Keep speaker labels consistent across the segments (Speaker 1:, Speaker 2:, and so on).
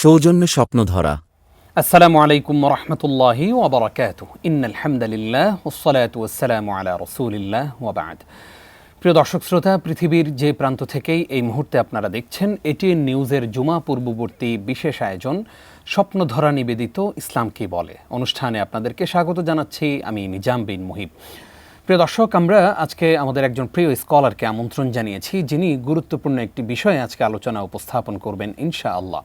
Speaker 1: সৌজন্যে স্বপ্নধরা।
Speaker 2: আসসালামু আলাইকুম ওয়া রাহমাতুল্লাহি ওয়া বারাকাতুহু। ইন্নাল হামদালিল্লাহ ওয়াসসালাতু ওয়াসসালামু আলা রাসূলিল্লাহ ওয়া বা'দ। প্রিয় দর্শক শ্রোতা, পৃথিবীর যে প্রান্ত থেকেই এই মুহূর্তে আপনারা দেখছেন, এটিএন নিউজের জুমা পূর্ববর্তী বিশেষ আয়োজন স্বপ্নধরা নিবেদিত ইসলাম কি বলে অনুষ্ঠানে আপনাদেরকে স্বাগত জানাচ্ছি আমি নিজাম বিন মুহিব। প্রিয় দর্শক, আমরা আজকে আমাদের একজন প্রিয় স্কলারকে আমন্ত্রণ জানিয়েছি, যিনি গুরুত্বপূর্ণ একটি বিষয়ে আজকে আলোচনা উপস্থাপন করবেন ইনশাআল্লাহ।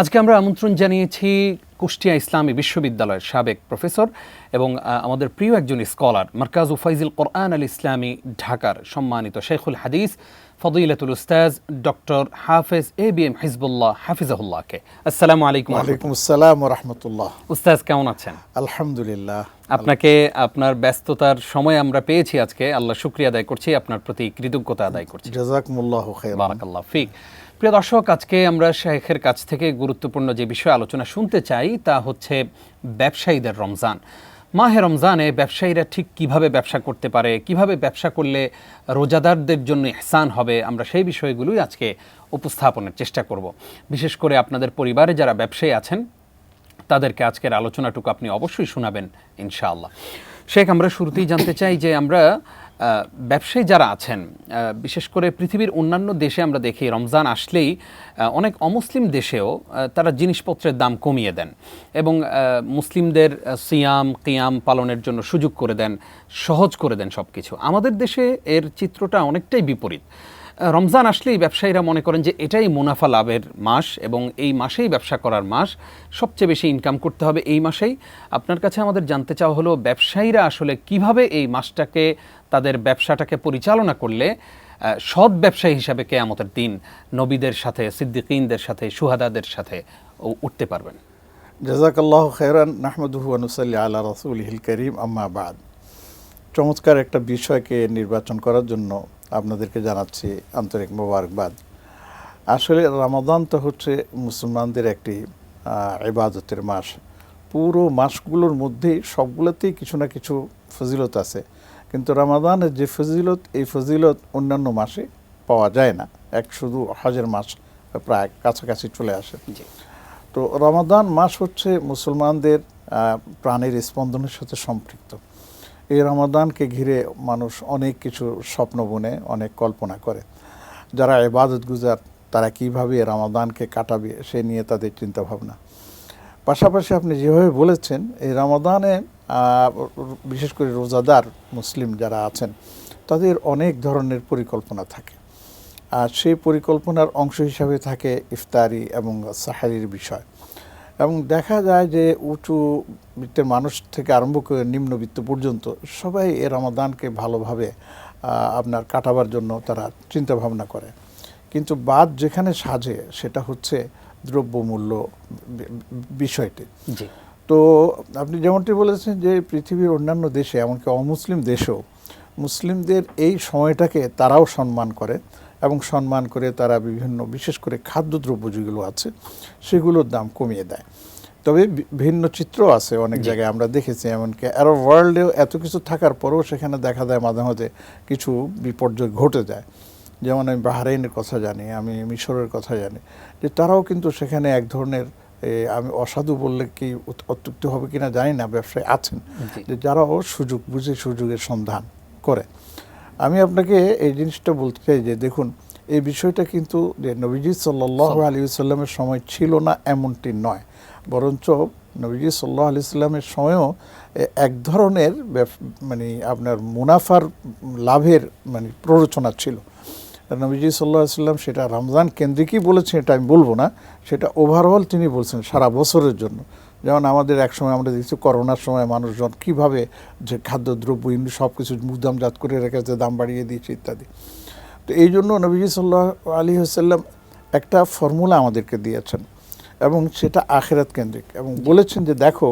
Speaker 2: আজকে আমরা আমন্ত্রণ জানিয়েছি কুষ্টিয়া ইসলামী বিশ্ববিদ্যালয়ের সাবেক প্রফেসর এবং আমাদের প্রিয় একজন স্কলার, মারকাজু ফাইজুল কোরআন আল ইসলামী ঢাকার সম্মানিত শেখুল হাদিস ফদিলাতুল উস্তাজ ডক্টর হাফেজ এবিএম হিজবুল্লাহ হাফিজাহুল্লাহকে। আসসালামু আলাইকুম।
Speaker 3: ওয়ালাইকুম আসসালাম ওয়া রাহমাতুল্লাহ।
Speaker 2: উস্তাজ কেমন আছেন?
Speaker 3: আলহামদুলিল্লাহ।
Speaker 2: আপনাকে আপনার ব্যস্ততার সময় আমরা পেয়েছি আজকে, আল্লাহ শুকরিয়া আদায় করছি, আপনার প্রতি কৃতজ্ঞতা আদায় করছি।
Speaker 3: জাযাকুমুল্লাহু খাইরান।
Speaker 2: বারাকাল্লাহ ফিক। প্রিয় দর্শক, আজকে আমরা শেখের কাছ থেকে গুরুত্বপূর্ণ যে বিষয়ে আলোচনা শুনতে চাই তা হচ্ছে ব্যবসায়ীদের রমজান। মাহে রমজানে ব্যবসায়ীরা ঠিক কিভাবে ব্যবসা করতে পারে, কিভাবে ব্যবসা করলে রোজাদারদের জন্য ইহসান হবে, আমরা সেই বিষয়গুলোই আজকে উপস্থাপনের চেষ্টা করব। বিশেষ করে আপনাদের পরিবারে যারা ব্যবসায়ী আছেন তাদেরকে আজকের আলোচনাটুকু আপনি অবশ্যই শোনাবেন ইনশাআল্লাহ। শেখ, আমরা শুরুতেই জানতে চাই যে আমরা ব্যবসায়ী যারা আছেন, বিশেষ করে পৃথিবীর অন্যান্য দেশে আমরা দেখি রমজান আসলেই অনেক অমুসলিম দেশেও তারা জিনিসপত্রের দাম কমিয়ে দেন এবং মুসলিমদের সিয়াম কিয়াম পালনের জন্য সুযোগ করে দেন, সহজ করে দেন সব কিছু। আমাদের দেশে এর চিত্রটা অনেকটাই বিপরীত। রমজান আসলেই ব্যবসায়ীরা মনে করেন যে এটাই মুনাফা লাভের মাস এবং এই মাসেই ব্যবসা করার মাস, সবচেয়ে বেশি ইনকাম করতে হবে এই মাসেই। আপনার কাছে আমাদের জানতে চাওয়া হলো, ব্যবসায়ীরা আসলে কিভাবে এই মাসটাকে, তাদের ব্যবসাটাকে পরিচালনা করলে সৎ ব্যবসায়ী হিসাবে কিয়ামতের দিন নবীদের সাথে, সিদ্দিকীনদের সাথে, শুহাদাদের সাথে উঠতে পারবেন।
Speaker 3: জাযাকাল্লাহু খাইরান। নাহমাদুহু ওয়া নুসাল্লি আলা রাসূলিহিল কারীম, আম্মা বাদ। চমৎকার একটা বিষয়কে নির্বাচন করার জন্য আপনাদেরকে জানাচ্ছি আন্তরিক মোবারকবাদ। আসলে রমাদান তো হচ্ছে মুসলমানদের একটি ইবাদতের মাস। পুরো মাসগুলোর মধ্যেই সবগুলোতেই কিছু না কিছু ফজিলত আছে, কিন্তু রমাদানের যে ফজিলত, এই ফজিলত অন্যান্য মাসে পাওয়া যায় না। শুধু হজের মাস প্রায় কাছাকাছি চলে আসে। তো রমাদান মাস হচ্ছে মুসলমানদের প্রাণের স্পন্দনের সাথে সম্পৃক্ত। এই রমাদানকে ঘিরে মানুষ অনেক কিছু স্বপ্ন বুনে, অনেক কল্পনা করে। যারা ইবাদত গুজার তারা কীভাবে রমাদানকে কাটাবে সে নিয়ে তাদের চিন্তাভাবনা। পাশাপাশি আপনি যেভাবে বলেছেন, এই রমাদানে বিশেষ করে রোজাদার মুসলিম যারা আছেন তাদের অনেক ধরনের পরিকল্পনা থাকে, আর সেই পরিকল্পনার অংশ হিসাবে থাকে ইফতারি এবং সাহারির বিষয়। এবং দেখা যায় যে উঁচু বৃত্তের মানুষ থেকে আরম্ভ করে নিম্নবিত্ত পর্যন্ত সবাই এই রমাদানকে ভালোভাবে আপনার কাটাবার জন্য তারা চিন্তাভাবনা করে। কিন্তু বাদ যেখানে সাজে সেটা হচ্ছে দ্রব্যমূল্য বিষয়টি। তো আপনি যেমনটি বলেছেন যে পৃথিবীর অন্যান্য দেশে, এমনকি অমুসলিম দেশেও মুসলিমদের এই সময়টাকে তারাও সম্মান করে এবং সম্মান করে তারা বিভিন্ন, বিশেষ করে খাদ্যদ্রব্য যেগুলো আছে সেগুলোর দাম কমিয়ে দেয়। তবে ভিন্ন চিত্র আছে অনেক জায়গায় আমরা দেখেছি, এমনকি আরব ওয়ার্ল্ডেও এত কিছু থাকার পরেও সেখানে দেখা যায় মাঝে মাঝে কিছু বিপর্যয় ঘটে যায়। যেমন আমি বাহরাইনের কথা জানি, আমি মিশরের কথা জানি, যে তারাও কিন্তু সেখানে এক ধরনের, আমি অসাধু বললে কি অত্যুক্তি হবে কিনা জানি না, ব্যবসায় আছেন যে যারাও সুযোগ বুঝে সুযোগের সন্ধান করে। আমি আপনাকে এই জিনিসটা বলতে চাই যে দেখুন, এই বিষয়টা কিন্তু যে নবীজি সাল্লাল্লাহু আলাইহি ওয়াসাল্লামের সময় ছিল না এমনটি নয়, বরঞ্চ নবীজি সাল্লাল্লাহু আলাইহি ওয়াসাল্লামের সময়ও এক ধরনের মানে আপনার মুনাফার লাভের মানে প্ররোচনা ছিল। নবীজি সাল্লাল্লাহু আলাইহি ওয়াসাল্লাম সেটা রমজান কেন্দ্রিকই বলেছেন এটা আমি বলবো না, সেটা ওভারঅল তিনি বলছেন সারা বছরের জন্য। যেমন আমাদের এক সময় আমরা দেখছি করোনার সময় মানুষজন কীভাবে যে খাদ্যদ্রব্য সব কিছু মুদামজাত করে রেখেছে, দাম বাড়িয়ে দিয়েছে ইত্যাদি। তো এই জন্য নবীজি সাল্লাল্লাহু আলাইহি ওয়াসাল্লাম একটা ফর্মুলা আমাদেরকে দিয়েছেন এবং সেটা আখিরাত কেন্দ্রিক, এবং বলেছেন যে দেখো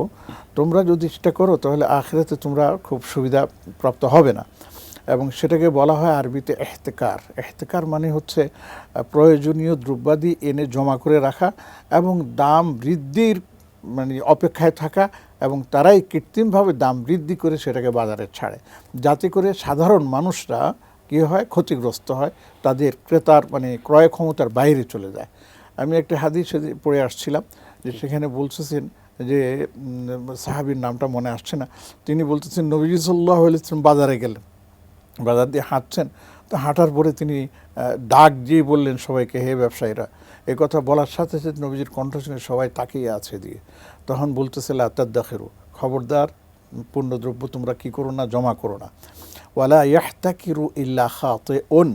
Speaker 3: তোমরা যদি সেটা করো তাহলে আখিরাতে তোমরা খুব সুবিধা প্রাপ্ত হবে না। এবং সেটাকে বলা হয় আরবিতে এহতেকার। এহতেকার মানে হচ্ছে প্রয়োজনীয় দ্রব্যাদি এনে জমা করে রাখা এবং দাম বৃদ্ধির মানে অপেক্ষায় থাকা, এবং তারাই কৃত্রিমভাবে দাম বৃদ্ধি করে সেটাকে বাজারে ছাড়ে, যাতে করে সাধারণ মানুষরা কী হয়, ক্ষতিগ্রস্ত হয়, তাদের ক্রেতার মানে ক্রয় ক্ষমতার বাইরে চলে যায়। আমি একটা হাদিস পড়ে আসছিলাম যে সেখানে বলতেছেন যে সাহাবীর নামটা মনে আসছে না, তিনি বলতেছেন নবী সাল্লাল্লাহু আলাইহি ওয়াসাল্লাম বাজারে গেলেন, বাজার দিয়ে হাঁটছেন, তো হাঁটার পরে তিনি ডাক দিয়ে বললেন সবাইকে, হে ব্যবসায়ীরা। এই কথা বলার সাথে সাথে নবীজির কণ্ঠ শুনে সবাই তাকিয়ে আছে দিয়ে, তখন বলতেছে লা তাদাখিরু, খবরদার পণ্যদ্রব্য তোমরা কি করো না, জমা করো না। ওয়ালা ইয়াহতাকিরু ইল্লা খাতিউন,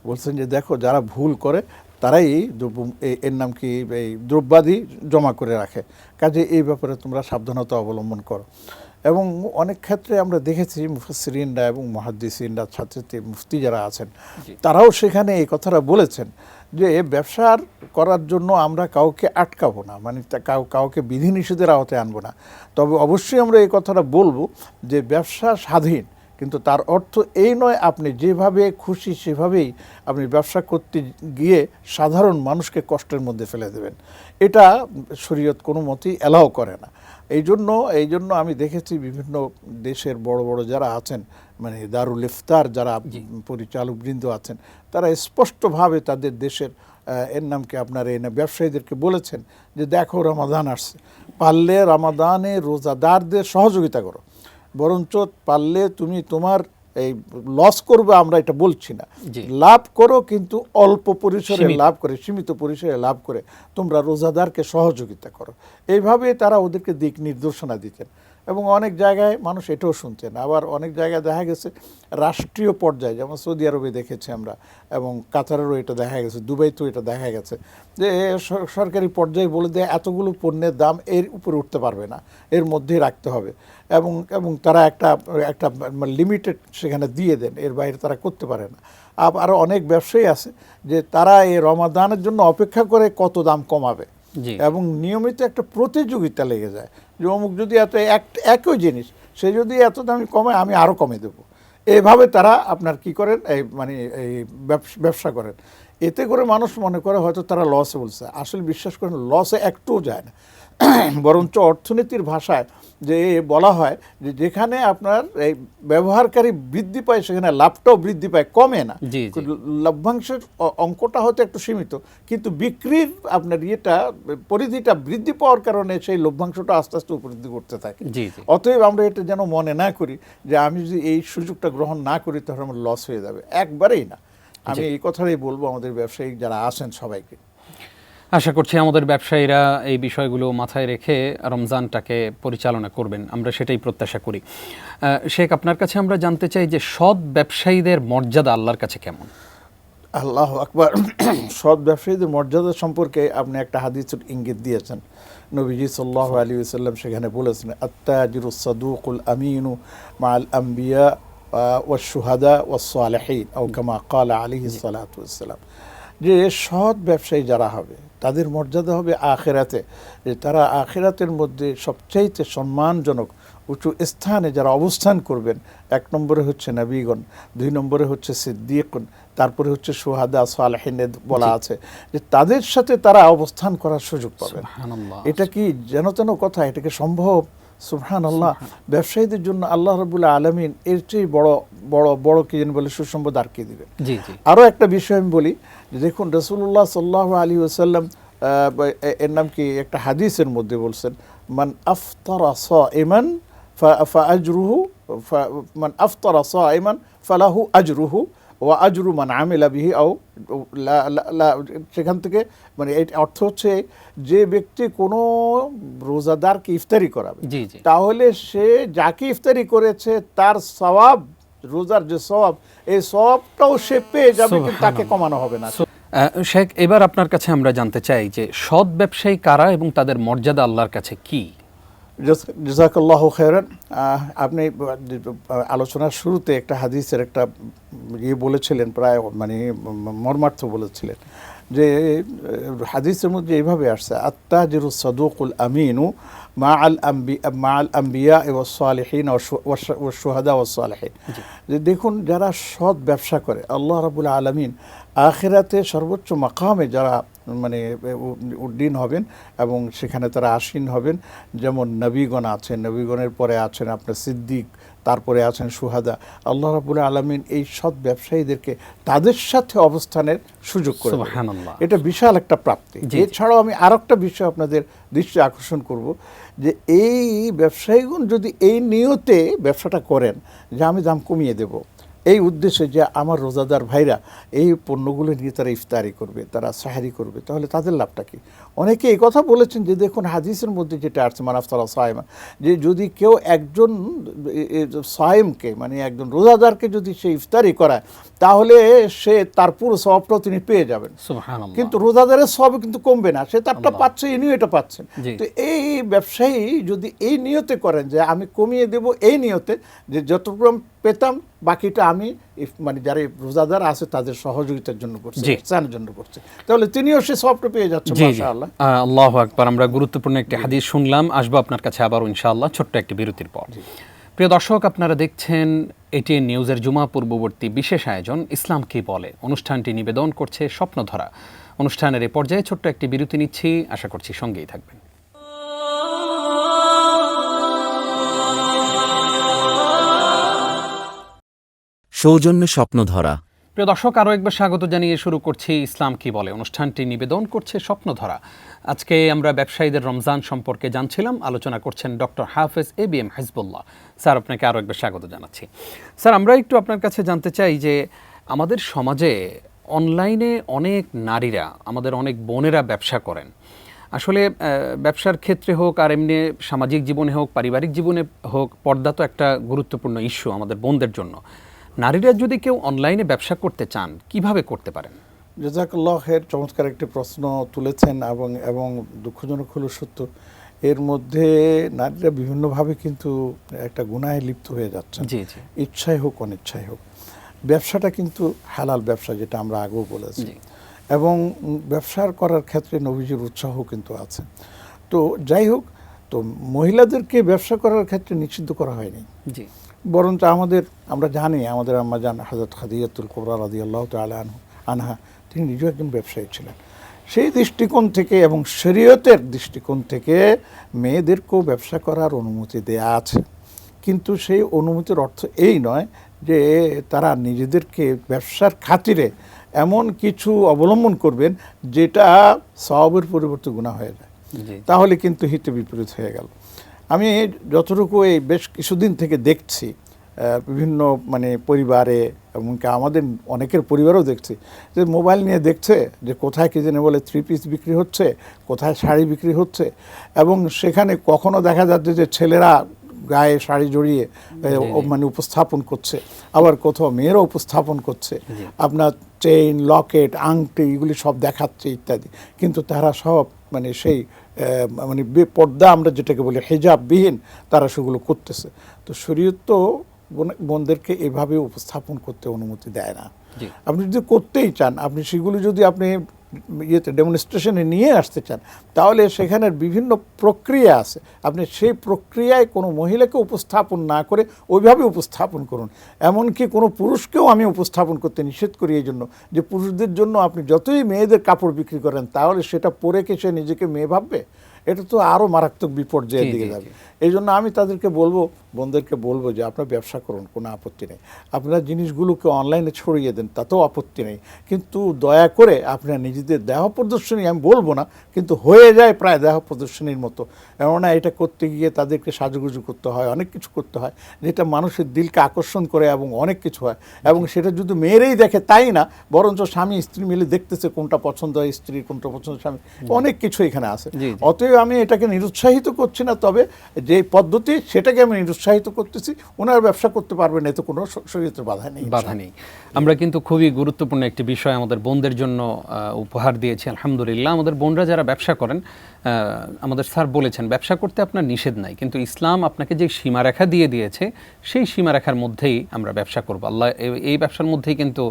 Speaker 3: বলছেন যে দেখো যারা ভুল করে তারাই এর নাম কি এই দ্রব্যাদি জমা করে রাখে, কাজে এই ব্যাপারে তোমরা সাবধানতা অবলম্বন করো। এবং অনেক ক্ষেত্রে আমরা দেখেছি মুফাসসিরিনরা এবং মুহাদ্দিসিনরা, ছাত্রী মুফতি যারা আছেন, তারাও সেখানে এই কথাটা বলেছেন যে ব্যবসার করার জন্য আমরা কাউকে আটকাবো না, মানে কাউকে বিধিনিষেধের আওতায় আনবো না। তবে অবশ্যই আমরা এই কথাটা বলবো যে ব্যবসা স্বাধীন, কিন্তু তার অর্থ এই নয় আপনি যেভাবে খুশি সেভাবেই আপনি ব্যবসা করতে গিয়ে সাধারণ মানুষকে কষ্টের মধ্যে ফেলে দেবেন, এটা শরীয়ত কোনো মতেই অ্যালাউ করে না। এই জন্য আমি দেখেছি বিভিন্ন দেশের বড় বড় যারা আছেন, মানে দারুল ইফতার যারা পরিচালকবৃন্দ আছেন, তারা স্পষ্টভাবে তাদের দেশের এর নামকে আপনার এই ব্যবসায়ীদেরকে বলেছেন যে দেখো রমাদান আসছে, পারলে রমাদানে রোজাদারদের সহযোগিতা করো, বরঞ্চ পারলে তুমি তোমার এই লস করবে আমরা এটা বলছি না, লাভ করো, কিন্তু অল্প পরিসরে লাভ করে, সীমিত পরিসরে লাভ করে তোমরা রোজাদারকে সহযোগিতা করো। এইভাবে তারা ওদেরকে দিক নির্দেশনা দিতেন। এবং অনেক জায়গায় মানুষ এটাও শুনছেন, আবার অনেক জায়গায় দেখা গেছে রাষ্ট্রীয় পর্যায়ে, যেমন সৌদি আরবে দেখেছি আমরা, এবং কাতারেরও এটা দেখা গেছে, দুবাইতেও এটা দেখা গেছে যে সরকারি পর্যায়ে বলে দেয় এতগুলো পণ্যের দাম এর উপরে উঠতে পারবে না, এর মধ্যেই রাখতে হবে, এবং তারা একটা লিমিটেড সেখানে দিয়ে দেন, এর বাইরে তারা করতে পারে না। আরও অনেক ব্যবসায়ী আছে যে তারা এই রমাদানের জন্য অপেক্ষা করে কত দাম কমাবে, এবং নিয়মিত একটা প্রতিযোগিতা লেগে যায় যে অমুক যদি একই জিনিস সে যদি এত দামে কমায় আমি আরও কমে দেবো, এইভাবে তারা আপনার কি করেন এই ব্যবসা করেন। এতে করে মানুষ মনে করে হয়তো তারা লসে বলছে, আসলে বিশ্বাস করেন লসে একটুও যায় না, বরঞ্চ অর্থনীতির ভাষায় যে বলা হয় যে যেখানে আপনার এই ব্যবহারকারী বৃদ্ধি পায় সেখানে লাভটাও বৃদ্ধি পায়, কমে না। লভ্যাংশের অঙ্কটা হয়তো একটু সীমিত, কিন্তু বিক্রির আপনার পরিধিটা বৃদ্ধি পাওয়ার কারণে সেই লভ্যাংশটা আস্তে আস্তে উপবৃদ্ধি করতে থাকে। অতএব আমরা এটা যেন মনে না করি যে আমি যদি এই সুযোগটা গ্রহণ না করি তাহলে আমার লস হয়ে যাবে, একবারেই না। আমি এই কথাটাই বলবো আমাদের ব্যবসায়ী যারা আছেন সবাইকে।
Speaker 2: আশা করছি আমাদের ব্যবসায়ীরা এই বিষয়গুলো মাথায় রেখে রমজানটাকে পরিচালনা করবেন, আমরা সেটাই প্রত্যাশা করি। শেখ, আপনার কাছে আমরা জানতে চাই যে সৎ ব্যবসায়ীদের মর্যাদা আল্লাহর কাছে কেমন?
Speaker 3: আল্লাহু আকবার। সৎ ব্যবসায়ীদের মর্যাদা সম্পর্কে আপনি একটা হাদিসের ইঙ্গিত দিয়েছেন। নবীজি সাল্লাল্লাহু আলাইহি ওয়াসাল্লাম সেখানে বলেছেন আত-তাজিরুস সাদুকুল আমিনু মাআল আম্বিয়া ওয়াশ শুহাদা ওয়াস সালিহিন আও কামা ক্বালা আলাইহিস সালাতু ওয়াস সালাম, যে সৎ ব্যবসায়ী যারা হবে তাদের মর্যাদা হবে আখিরাতে, যে তারা আখিরাতের মধ্যে সবচাইতে সম্মানজনক উঁচু স্থানে যারা অবস্থান করবেন। এক নম্বরে হচ্ছে নবীগণ, দুই নম্বরে হচ্ছে সিদ্দিকুন, তারপরে হচ্ছে শুহাদা সালেহিন বলা আছে, যে তাদের সাথে তারা অবস্থান করার সুযোগ পাবেন। এটা কি যেন তেন কথা, এটাকে সম্ভব? সুবহানাল্লাহ। ব্যবসায়ীদের জন্য আল্লাহ রাব্বুল আলামিন এর চেয়ে বড় বড় বড় কি যেন বলে সুসম্পদ আর কি দিবেন। আরও একটা বিষয় আমি বলি, যে দেখুন রাসূলুল্লাহ সাল্লাল্লাহু আলাইহি ওয়াসাল্লাম এর নাম কি একটা হাদিসের মধ্যে বলছেন মান আফতারা সাইমান ফাআজরুহু মান আফতারা সাইমান ফালাহু আজরুহু ওয়া আজরু মান আমিলা বিহি আও সেখান থেকে মানে এই অর্থ হচ্ছে যে ব্যক্তি কোনো রোজাদারকে ইফতারি করাবে তাহলে সে যাকে ইফতারি করেছে তার সওয়াব, রোজার যে সওয়াব, এই সওয়াবটাও সে পেয়ে যাবে, কিন্তু তাকে কমানো হবে না।
Speaker 2: শেখ, এবার আপনার কাছে আমরা জানতে চাই যে সৎ ব্যবসায়ী কারা এবং তাদের মর্যাদা আল্লাহর কাছে কি?
Speaker 3: জাযাকাল্লাহু খায়রান। আপনি আলোচনার শুরুতে একটা হাদিসের একটা বলেছিলেন, প্রায় মানে মর্মার্থ বলেছিলেন, যে হাদিসের মধ্যে এইভাবে আসছে আত-তাজিরুস সাদুকুল আমিনু মা আল আম্বিয়া ওয়াস সালিহিন ওয়াস শুহাদা ওয়াস সালিহিন। যে দেখুন, যারা সৎ ব্যবসা করে, আল্লাহ রাব্বুল আলামিন আখিরাতে সর্বোচ্চ মাকামে যারা মানে উড্ডীন হবেন এবং সেখানে তারা আসীন হবেন, যেমন নবীগণ আছেন, নবীগণের পরে আছেন আপনার সিদ্দিক, তারপরে আছেন সুহাদা। আল্লাহ রাব্বুল আলামিন এই সৎ ব্যবসায়ীদেরকে তাদের সাথে অবস্থানের সুযোগ করে দেন।
Speaker 2: সুবহানাল্লাহ।
Speaker 3: এটা বিশাল একটা প্রাপ্তি। এছাড়াও আমি আরেকটা বিষয় আপনাদের দৃষ্টি আকর্ষণ করব, যে এই ব্যবসায়ীগণ যদি এই নিয়তে ব্যবসাটা করেন যে আমি দাম কমিয়ে দেব, এই উদ্দেশ্যে যে আমার রোজাদার ভাইরা এই পণ্যগুলো নিয়ে তারা ইফতারি করবে, তারা সাহারি করবে, তাহলে তাদের লাভটা কি? অনেকে এই কথা বলেছেন যে দেখুন হাদিসের মধ্যে যেটা আসছে মানাফতারা সায়েমা, যে যদি কেউ একজন সায়েমকে মানে একজন রোজাদারকে যদি সে ইফতারি করায়, তাহলে সে তার পুরো সওয়াবটাও তিনি পেয়ে যাবেন।
Speaker 2: সুবহানাল্লাহ।
Speaker 3: কিন্তু রোজাদারের সওয়াব কিন্তু কমবে না, সে তারটা পাচ্ছে, ইনিও এটা পাচ্ছেন।
Speaker 2: জি।
Speaker 3: তো এই ব্যবসায়ী যদি এই নিয়তে করেন যে আমি কমিয়ে দেব, এই নিয়তে যে যতটুকু আমি পেতাম বাকিটা আমি মানে যারা রোজাদার আছে তাদের সহযোগিতার জন্য করছে, ইহসানের জন্য করছে, তাহলে তিনিও সে সওয়াবটা পেয়ে যাচ্ছে। মাশাআল্লাহ।
Speaker 2: আল্লাহু আকবার। আমরা গুরুত্বপূর্ণ একটি হাদিস শুনলাম, আসবো আপনার কাছে আবারও ইনশাআল্লাহ ছোট্ট একটি বিরতির পর। প্রিয় দর্শক, আপনারা দেখছেন এটিএন নিউজের জুমা পূর্ববর্তী বিশেষ আয়োজন ইসলাম কি বলে। অনুষ্ঠানটি নিবেদন করছে স্বপ্নধরা। অনুষ্ঠানের এ পর্যায়ে ছোট্ট একটি বিরতি নিচ্ছি, আশা করছি সঙ্গেই থাকবেন।
Speaker 1: সৌজন্যে স্বপ্নধরা।
Speaker 2: প্রিয় দর্শক, আরও একবার স্বাগত জানিয়ে শুরু করছি ইসলাম কি বলে। অনুষ্ঠানটি নিবেদন করছে স্বপ্নধরা। আজকে আমরা ব্যবসায়ীদের রমজান সম্পর্কে জানছিলাম, আলোচনা করছেন ডক্টর হাফেজ ABM হিজবুল্লাহ। স্যার, আপনাকে আরও একবার স্বাগত জানাচ্ছি। স্যার, আমরা একটু আপনার কাছে জানতে চাই যে আমাদের সমাজে অনলাইনে অনেক নারীরা, আমাদের অনেক বোনেরা ব্যবসা করেন। আসলে ব্যবসার ক্ষেত্রে হোক আর এমনি সামাজিক জীবনে হোক, পারিবারিক জীবনে হোক, পর্দা তো একটা গুরুত্বপূর্ণ ইস্যু আমাদের বোনদের জন্য। নারীরা যদি কেউ অনলাইনে ব্যবসা করতে চান, কিভাবে করতে পারেন?
Speaker 3: জাযাকাল্লাহ খায়ের, চমৎকার একটি প্রশ্ন তুলেছেন এবং দুঃখজনক হলো সত্য, এর মধ্যে নারীরা বিভিন্নভাবে কিন্তু একটা গুনাহে লিপ্ত হয়ে যাচ্ছেন।
Speaker 2: জি জি।
Speaker 3: ইচ্ছাই হোক অনিচ্ছাই হোক। ব্যবসাটা কিন্তু হালাল ব্যবসা, যেটা আমরা আগেও বলেছি, এবং ব্যবসার করার ক্ষেত্রে নবীজির উৎসাহ কিন্তু আছে। তো যাই হোক, তো মহিলাদেরকে ব্যবসা করার ক্ষেত্রে নিষিদ্ধ করা হয়নি।
Speaker 2: জি।
Speaker 3: বরঞ্চ আমরা জানি আমাদের আম্মা জান হযরত খাদিজাতুল কুবরা রাদিয়াল্লাহু তাআলা আনহা, তিনি নিজেও একজন ব্যবসায়ী ছিলেন। সেই দৃষ্টিকোণ থেকে এবং শরীয়তের দৃষ্টিকোণ থেকে মেয়েদেরকেও ব্যবসা করার অনুমতি দেয়া আছে, কিন্তু সেই অনুমতির অর্থ এই নয় যে তারা নিজেদেরকে ব্যবসার খাতিরে এমন কিছু অবলম্বন করবেন যেটা সওয়াবের পরিবর্তে গুনাহ হয়ে যায়, তাহলে কিন্তু হিতে বিপরীত হয়ে গেল। আমি যতটুকু এই বেশ কিছুদিন থেকে দেখছি বিভিন্ন মানে পরিবারে, এমনকি আমাদের অনেকের পরিবারও দেখছি যে মোবাইল নিয়ে দেখছে যে কোথায় কি যেন বলে 3 পিস বিক্রি হচ্ছে, কোথায় শাড়ি বিক্রি হচ্ছে, এবং সেখানে কখনো দেখা যাচ্ছে যে ছেলেরা গায়ে শাড়ি জড়িয়ে মানে উপস্থাপন করছে, আবার কোথাও মেয়েরা উপস্থাপন করছে, আপনার চেইন, লকেট, আংটি এগুলি সব দেখাচ্ছে ইত্যাদি, কিন্তু তারা সব মানে সেই মানে বেপর্দা আমরা যেটাকে বলি হিজাববিহীন তারা সেগুলো করতেছে। তো শরীয়ত তো বোনদেরকে এভাবে উপস্থাপন করতে অনুমতি দেয় না। আপনি যদি করতেই চান, আপনি সেগুলো যদি আপনি ডেমনস্ট্রেশনে নিয়ে আসতে চান, তাহলে সেখানের বিভিন্ন প্রক্রিয়া আছে, আপনি সেই প্রক্রিয়ায় কোনো মহিলাকে উপস্থাপন না করে ওইভাবে উপস্থাপন করুন। এমনকি কোনো পুরুষকেও আমি উপস্থাপন করতে নিষেধ করি এই জন্য যে পুরুষদের জন্য আপনি যতই মেয়েদের কাপড় বিক্রি করেন, তাহলে সেটা পরে কে সে নিজেকে মেয়ে ভাববে? এটা তো আরও মারাত্মক বিপর্যয়ের দিকে যাবে। এই জন্য আমি তাদেরকে বলবো, বোনদেরকে বলবো যে আপনারা ব্যবসা করুন, কোনো আপত্তি নেই, আপনারা জিনিসগুলোকে অনলাইনে ছড়িয়ে দেন, তাতেও আপত্তি নেই, কিন্তু দয়া করে আপনারা নিজেদের দেহ প্রদর্শনী, আমি বলবো না, কিন্তু হয়ে যায় প্রায় দেহ প্রদর্শনীর মতো। এমনটা এটা করতে গিয়ে তাদেরকে সাজুগুজু করতে হয়, অনেক কিছু করতে হয় যেটা মানুষের দিলকে আকর্ষণ করে এবং অনেক কিছু হয়, এবং সেটা যদি মেয়েরাই দেখে তাই না, বরঞ্চ স্বামী স্ত্রী মিলে দেখতেছে কোনটা পছন্দ হয় স্ত্রীর, কোনটা পছন্দ স্বামী, অনেক কিছু এখানে আছে। অতএব আমি এটাকে নিরুৎসাহিত করছি না, তবে যে পদ্ধতি সেটাকে আমি নিরুৎসাহিত করতেছি। ওনারা ব্যবসা করতে পারবেন, এতে কোনো শরীয়তের বাধা নেই।
Speaker 2: আমরা কিন্তু খুবই গুরুত্বপূর্ণ একটি বিষয় আমাদের বোনদের জন্য উপহার দিয়েছি আলহামদুলিল্লাহ। আমাদের বোনরা যারা ব্যবসা করেন, আমাদের স্যার বলেছেন ব্যবসা করতে আপনার নিষেধ নাই, কিন্তু ইসলাম আপনাকে যে সীমারেখা দিয়ে দিয়েছে সেই সীমারেখার মধ্যেই আমরা ব্যবসা করব। আল্লাহ এই ব্যবসার মধ্যেই কিন্তু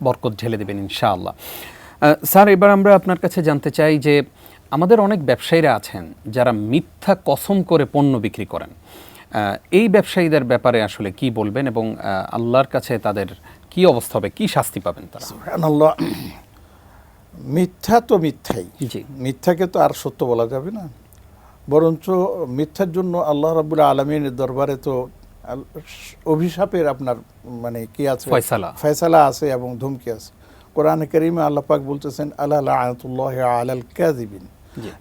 Speaker 2: বরকত ঢেলে দেবেন ইনশাআল্লাহ। স্যার, এবার আমরা আপনার কাছে জানতে চাই যে আমাদের অনেক ব্যবসায়ীরা আছেন যারা মিথ্যা কসম করে পণ্য বিক্রি করেন। এই ব্যবসায়ীদের ব্যাপারে আসলে কি বলবেন এবং আল্লাহর কাছে তাদের কি অবস্থা হবে, কি শাস্তি পাবেন তারা?
Speaker 3: সুবহানাল্লাহ। মিথ্যা তো মিথ্যাই,
Speaker 2: জি,
Speaker 3: মিথ্যাকে তো আর সত্য বলা যাবে না, বরঞ্চ মিথ্যার জন্য আল্লাহ রাব্বুল আলামিনের দরবারে তো অভিশাপের আপনার মানে কি আছে, ফয়সালা আছে এবং ধমকি আছে। কোরআনে কারীমে আল্লাহ পাক বলতেছেন আলা লাআনাতুল্লাহি আলাল কাযিবিন,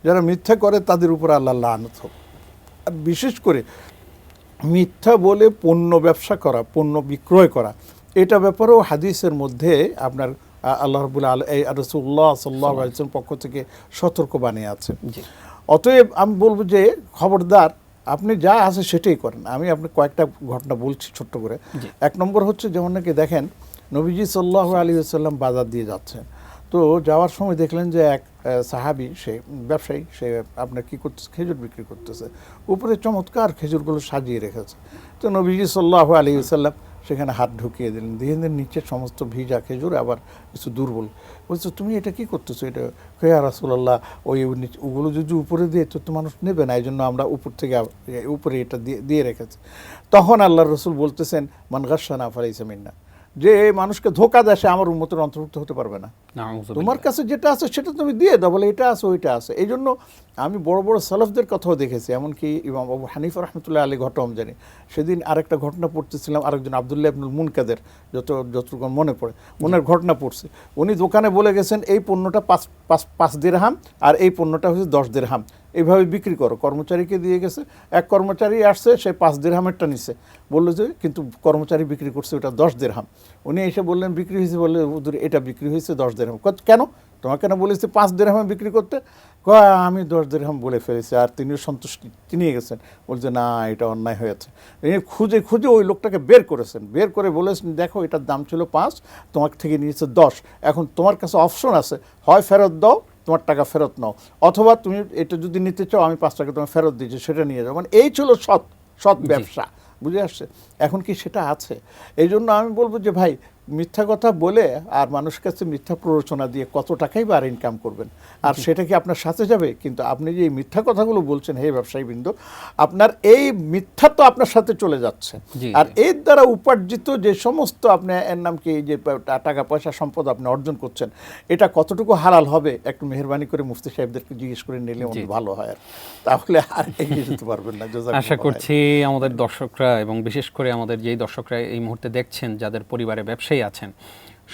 Speaker 3: যারা মিথ্যা করে তাদের উপর আল্লাহ লানত হোক। আর বিশেষ করে মিথ্যা বলে পণ্য ব্যবসা করা, পণ্য বিক্রয় করা, এটা ব্যাপারেও হাদিসের মধ্যে আপনার আল্লাহ রাব্বুল রাসূলুল্লাহ সাল্লাল্লাহু আলাইহি ওয়াসাল্লাম পক্ষ থেকে সতর্কবাণী আছে। অতএব আমি বলবো যে খবরদার, আপনি যা আছে সেটাই করেন। আমি আপনি কয়েকটা ঘটনা বলছি ছোট্ট করে। এক নম্বর হচ্ছে যেমন নাকি দেখেন নবীজি সাল্লাল্লাহু আলাইহি ওয়াসাল্লাম বাজার দিয়ে যাচ্ছেন, তো যাওয়ার সময় দেখলেন যে এক সাহাবী, সে ব্যবসায়ী, সে আপনার কী করতেছে, খেজুর বিক্রি করতেছে, উপরে চমৎকার খেজুরগুলো সাজিয়ে রেখেছে। তো নবীজি সাল্লাল্লাহু আলাইহি ওয়াসাল্লাম সেখানে হাত ঢুকিয়ে দিলেন, দিয়ে নিচে সমস্ত ভিজা খেজুর, আবার কিছু দুর্বল। বলছে তুমি এটা কি করতেছো? এটা ইয়া রাসূলুল্লাহ, ওগুলো যদি উপরে দিয়ে তো মানুষ নেবে না, এই জন্য আমরা উপর থেকে উপরে এটা দিয়ে রেখেছি। তখন আল্লাহর রাসূল বলতেছেন মান গাশশানা ফালাইসা মিন্না, যে মানুষকে ধোঁকা দেয় সে আমার উম্মতের অন্তর্ভুক্ত হতে পারবে না। তোমার কাছে যেটা আছে সেটা তুমি দিয়ে দাও, বলে এটা আছে ওইটা আছে। এই জন্য আমি বড় বড় সালাফদের কথাও দেখেছি, এমনকি ইমাম আবু হানিফা রাহমাতুল্লাহ আলাইহি ঘটনা জানি। সেদিন আরেকটা ঘটনা পড়তেছিলাম, আরেকজন আব্দুল্লাহ ইবনুল মুনকাদের, যতটুকু মনে পড়ে, মনের ঘটনা পড়ছে। উনি দোকানে বলে গেছেন এই পণ্যটা 5 দিরহাম আর এই পণ্যটা হচ্ছে 10 দিরহাম, এইভাবে বিক্রি করো। কর্মচারীকে দিয়ে গেছে, এক কর্মচারী আসছে, সে 5 দিরহামেরটা নিছে, বললো যে কিন্তু কর্মচারী বিক্রি করছে ওটা 10 দিরহাম। উনি এসে বললেন বিক্রি হয়েছে, বললে হুজুর এটা বিক্রি হয়েছে 10 দিরহাম। কেন তোমাকে কেন বলেছে 5 দিরহামে বিক্রি করতে? আমি 10 দিরহাম বলে ফেলেছি। আর তিনিও সন্তুষ্টি নিয়ে গেছেন, বলছে না এটা অন্যায় হয়েছে। তিনি খুঁজে খুঁজে ওই লোকটাকে বের করেছেন, বের করে বলেছেন দেখো এটার দাম ছিল 5, তোমার থেকে নিয়েছে 10, এখন তোমার কাছে অপশন আছে, হয় ফেরত দাও, তোমার টাকা ফেরত নাও, অথবা তুমি এটা যদি নিতে চাও আমি 5 টাকা তোমার ফেরত দিয়েছি সেটা নিয়ে যাও। মানে এই ছিল সৎ ব্যবসা, বুঝে আসছে? এখন কি সেটা আছে? এই জন্য আমি বলবো যে ভাই, মিথ্যা কথা বলে আর মানুষের কাছে মিথ্যা প্ররোচনা দিয়ে কত টাকাই বা আর ইনকাম করবেন, আর সেটা কি আপনার সাথে যাবে? কিন্তু আপনি যে এই মিথ্যা কথাগুলো বলছেন হে ব্যবসায়ীবৃন্দ, আপনার এই মিথ্যা তো আপনার সাথে চলে যাচ্ছে, আর এর দ্বারা উপার্জিত যে সমস্ত আপনি এর নাম কি যে টাকা পয়সা সম্পদ আপনি অর্জন করছেন, এটা কতটুকু হালাল হবে একটু মেহেরবানি করে মুফতি সাহেবদেরকে জিজ্ঞেস করে নিলে অনেক ভালো হয়, আর তাহলে আর এগিয়ে যেতে পারবেন না।
Speaker 2: আশা করছি আমাদের দর্শকরা এবং বিশেষ করে আমাদের যেই দর্শকরা এই মুহূর্তে দেখছেন যাদের পরিবারে ব্যবসায়ী আছেন,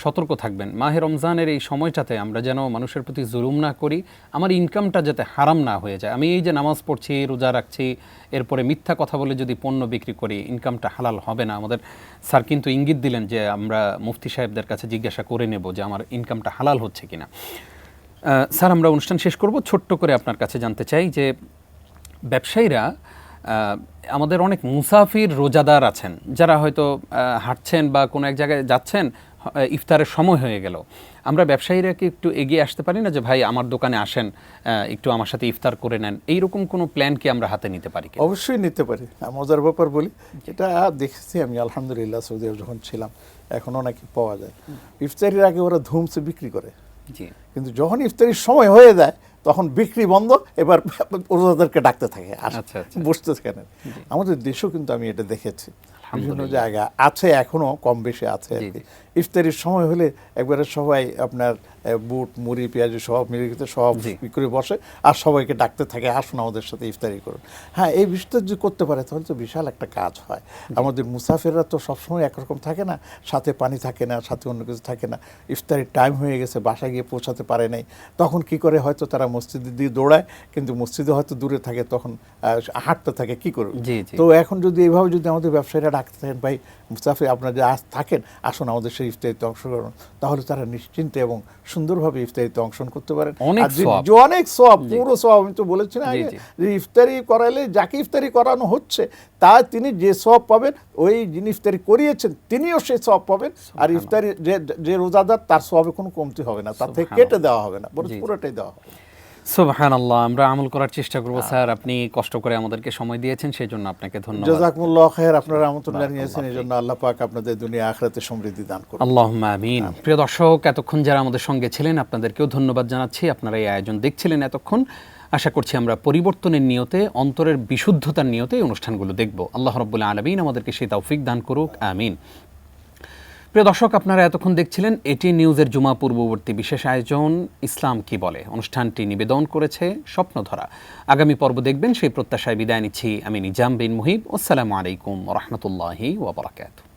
Speaker 2: সতর্ক থাকবেন। মাহে রমজানের এই সময়টাতে আমরা যেন মানুষের প্রতি জুলুম না করি, আমার ইনকামটা যাতে হারাম না হয়ে যায়। আমি এই যে নামাজ পড়ছি, রোজা রাখছি, এরপরে মিথ্যা কথা বলে যদি পণ্য বিক্রি করি, ইনকামটা হালাল হবে না। আমাদের স্যার কিন্তু ইঙ্গিত দিলেন যে আমরা মুফতি সাহেবদের কাছে জিজ্ঞাসা করে নেব যে আমার ইনকামটা হালাল হচ্ছে কিনা। স্যার, আমরা অনুষ্ঠান শেষ করব, ছোট্ট করে আপনার কাছে জানতে চাই যে ব্যবসায়ীরা, আমাদের অনেক মুসাফির রোজাদার আছেন যারা হয়তো হাঁটছেন বা কোনো এক জায়গায় যাচ্ছেন, ইফতারের সময় হয়ে গেল, আমরা ব্যবসায়ীরা কি একটু এগিয়ে আসতে পারি না যে ভাই আমার দোকানে আসেন, একটু আমার সাথে ইফতার করে নেন, এইরকম কোনো প্ল্যান কি আমরা হাতে নিতে পারি?
Speaker 3: অবশ্যই নিতে পারি। মজার ব্যাপার বলি, এটা দেখেছি আমি আলহামদুলিল্লাহ সৌদি আরব যখন ছিলাম, এখনও নাকি পাওয়া যায়। ইফতারির আগে ওরা ধুমসে বিক্রি করে, কিন্তু যখন ইফতারির সময় হয়ে যায় তখন বিক্রি বন্ধ, এবার রোজাদারকে ডাকতে থাকে, বসতে থাকে। আমাদের দেশেও কিন্তু আমি এটা দেখেছি, বিভিন্ন জায়গা আছে, এখনো কম বেশি আছে। ইফতারির সময় হলে একবারে সবাই আপনার বুট মুড়ি পেঁয়াজ সব মিলে সব বিক্রি বসে, আর সবাইকে ডাকতে থাকে আসুন আমাদের সাথে ইফতারি করুন। হ্যাঁ, এই বিষয়টা যদি করতে পারে তাহলে তো বিশাল একটা কাজ হয়। আমাদের মুসাফিররা তো সবসময় একরকম থাকে না, সাথে পানি থাকে না, সাথে অন্য কিছু থাকে না, ইফতারির টাইম হয়ে গেছে, বাসায় গিয়ে পৌঁছাতে পারে নাই, তখন কি করে হয়তো তারা মসজিদে দিয়ে দৌড়ায়, কিন্তু মসজিদে হয়তো দূরে থাকে, তখন হাঁটতে থাকে, কি করবে? তো এখন যদি এইভাবে যদি আমাদের ব্যবসায়ীরা ডাকতে থাকেন ভাই মুসাফির আপনারা যে থাকেন আসুন আমাদের সেই ইফতারিতে অংশগ্রহণ, তাহলে তারা নিশ্চিন্তে এবং সুন্দরভাবে ইফতারিতে অংশগ্রহণ করতে পারেন। অনেক সওয়াব, পুরো সওয়াব। আমি তো বলেছি না আগে যে ইফতারি করালে যাকে ইফতারি করানো হচ্ছে তা তিনি যে সওয়াব পাবেন, ওই যিনি ইফতারি করিয়েছেন তিনিও সেই সওয়াব পাবেন, আর ইফতারি যে রোজাদার তার সওয়াবে কোনো কমতি হবে না, তার থেকে কেটে দেওয়া হবে না, বরং পুরোটাই দেওয়া হবে।
Speaker 2: সুবহানাল্লাহ, আমরা আমল করার চেষ্টা করব স্যার। আপনি কষ্ট করে আমাদেরকে সময় দিয়েছেন, সেই জন্য আপনাকে ধন্যবাদ।
Speaker 3: জাযাকুমুল্লাহ খায়র। আপনারা আমন্ত্রণ জানিয়েছেন, এই জন্য আল্লাহ পাক আপনাদের দুনিয়া আখিরাতে সমৃদ্ধি দান করুন।
Speaker 2: আল্লাহুম্মা আমিন। প্রিয় দর্শক, এতক্ষণ যারা আমাদের সঙ্গে ছিলেন আপনাদেরকেও ধন্যবাদ জানাচ্ছি। আপনারা এই আয়োজন দেখছিলেন এতক্ষণ। আশা করছি আমরা পরিবর্তনের নিয়তে, অন্তরের বিশুদ্ধতার নিয়তে এই অনুষ্ঠানগুলো দেখব। আল্লাহ রাব্বুল আলামিন আমাদেরকে সেই তৌফিক দান করুক, আমিন। প্রিয় দর্শক, আপনারা এতক্ষণ দেখছিলেন এটি নিউজের জুমা পূর্ববর্তী বিশেষ আয়োজন ইসলাম কি বলে। অনুষ্ঠানটি নিবেদন করেছে স্বপ্নধরা। আগামী পর্ব দেখবেন সেই প্রত্যাশায় বিদায় নিচ্ছি আমি নিজাম বিন মুহিব। আসসালামু আলাইকুম ওয়া রাহমাতুল্লাহি ওয়া বারাকাতুহু।